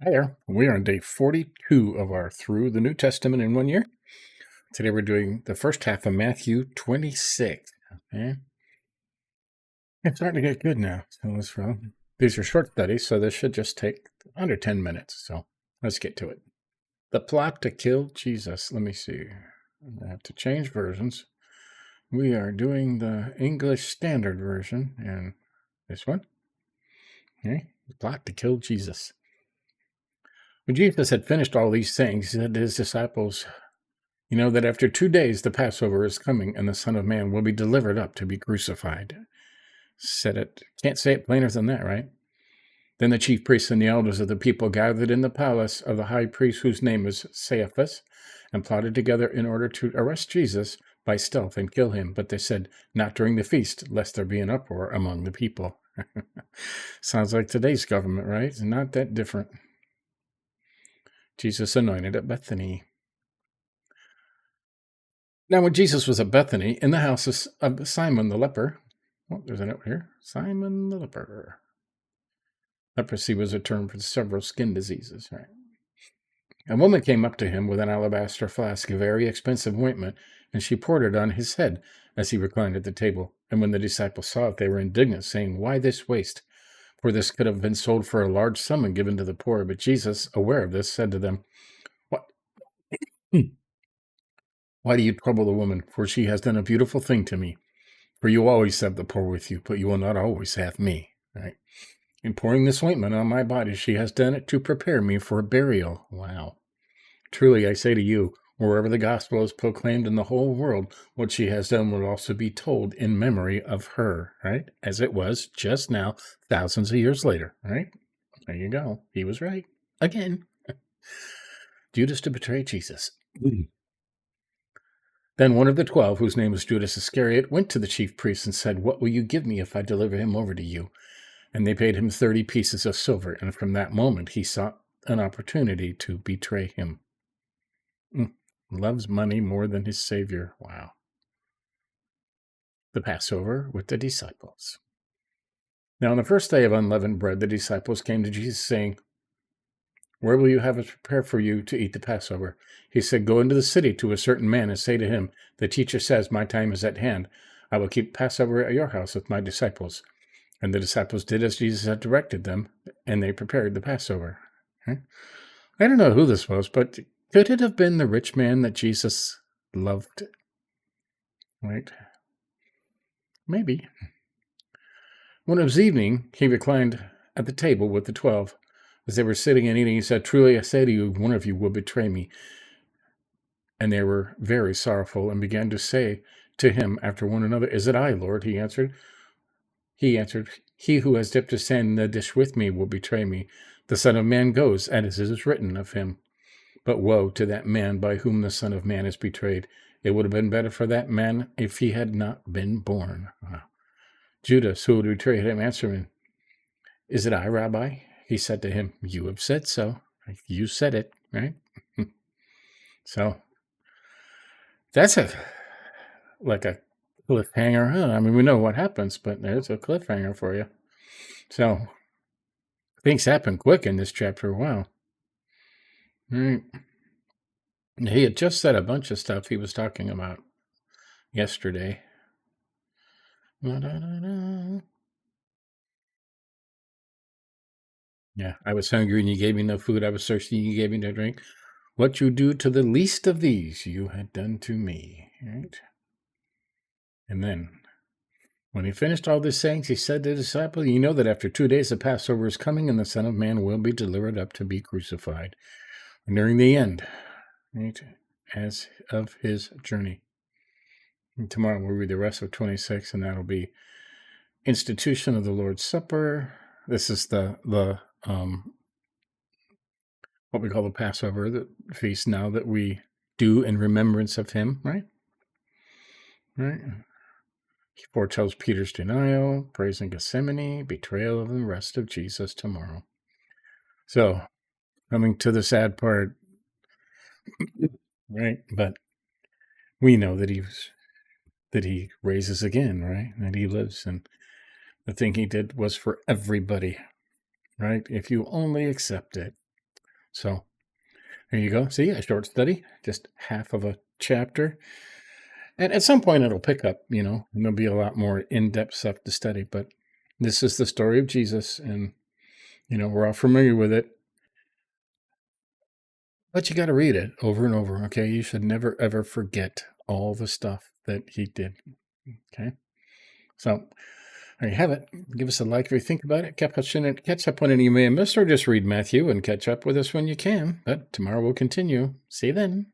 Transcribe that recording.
Hi there. We are on day 42 of our Through the New Testament in 1 Year. Today we're doing the first half of Matthew 26. Okay. It's starting to get good now. So let's roll. These are short studies, so this should just take under 10 minutes. So let's get to it. The plot to kill Jesus. Let me see. I have to change versions. We are doing the English Standard Version and this one. Okay. The plot to kill Jesus. When Jesus had finished all these things, he said to his disciples, "You know that after 2 days the Passover is coming, and the Son of Man will be delivered up to be crucified." Said it. Can't say it plainer than that, right? Then the chief priests and the elders of the people gathered in the palace of the high priest, whose name is Caiaphas, and plotted together in order to arrest Jesus by stealth and kill him. But they said, "Not during the feast, lest there be an uproar among the people." Sounds like today's government, right? It's not that different. Jesus anointed at Bethany. Now, when Jesus was at Bethany, in the house of Simon the leper, there's a note here, Simon the leper. Leprosy was a term for several skin diseases, right? A woman came up to him with an alabaster flask of very expensive ointment, and she poured it on his head as he reclined at the table. And when the disciples saw it, they were indignant, saying, "Why this waste? For this could have been sold for a large sum and given to the poor." But Jesus, aware of this, said to them, "What? Why do you trouble the woman? For she has done a beautiful thing to me. For you always have the poor with you, but you will not always have me." Right? In pouring this ointment on my body, she has done it to prepare me for burial. Wow. Truly, I say to you, wherever the gospel is proclaimed in the whole world, what she has done will also be told in memory of her, right? As it was just now, thousands of years later, right? There you go. He was right. Again. Judas to betray Jesus. Then one of the 12, whose name was Judas Iscariot, went to the chief priests and said, "What will you give me if I deliver him over to you?" And they paid him 30 pieces of silver, and from that moment he sought an opportunity to betray him. Loves money more than his Savior. Wow. The Passover with the disciples. Now on the first day of unleavened bread, the disciples came to Jesus, saying, "Where will you have us prepare for you to eat the Passover?" He said, "Go into the city to a certain man and say to him, 'The teacher says, my time is at hand. I will keep Passover at your house with my disciples.'" And the disciples did as Jesus had directed them, and they prepared the Passover. I don't know who this was, but could it have been the rich man that Jesus loved? Right? Maybe. When it was evening, he reclined at the table with the 12. As they were sitting and eating, he said, "Truly I say to you, one of you will betray me." And they were very sorrowful and began to say to him after one another, "Is it I, Lord?" He answered, "He who has dipped his hand in the dish with me will betray me. The Son of Man goes, as it is written of him. But woe to that man by whom the Son of Man is betrayed. It would have been better for that man if he had not been born." Wow. Judas, who would betray him, answered him, "Is it I, Rabbi?" He said to him, "You have said so." You said it, right? So that's like a cliffhanger. Huh? I mean, we know what happens, but there's a cliffhanger for you. So things happen quick in this chapter. Wow. Right. He had just said a bunch of stuff he was talking about yesterday. Da-da-da-da. Yeah, I was hungry and you gave me no food. I was thirsty and you gave me no drink. What you do to the least of these, you had done to me. Right? And then, when he finished all these sayings, he said to the disciples, "You know that after 2 days the Passover is coming, and the Son of Man will be delivered up to be crucified." And nearing the end, right, as of his journey. And tomorrow we'll read the rest of 26, and that'll be institution of the Lord's Supper. This is the what we call the Passover, the feast now that we do in remembrance of him, right? Right. He foretells Peter's denial, praise in Gethsemane, betrayal of the rest of Jesus tomorrow. So, coming to the sad part, right? But we know that he raises again, right? That he lives, and the thing he did was for everybody, right? If you only accept it, So there you go. See, a short study, just half of a chapter. And at some point it'll pick up, and there'll be a lot more in-depth stuff to study. But this is the story of Jesus, and, we're all familiar with it. But you got to read it over and over, okay? You should never, ever forget all the stuff that he did, okay? So there you have it. Give us a like if you think about it. Catch up on any you may have missed, or just read Matthew and catch up with us when you can. But tomorrow we'll continue. See you then.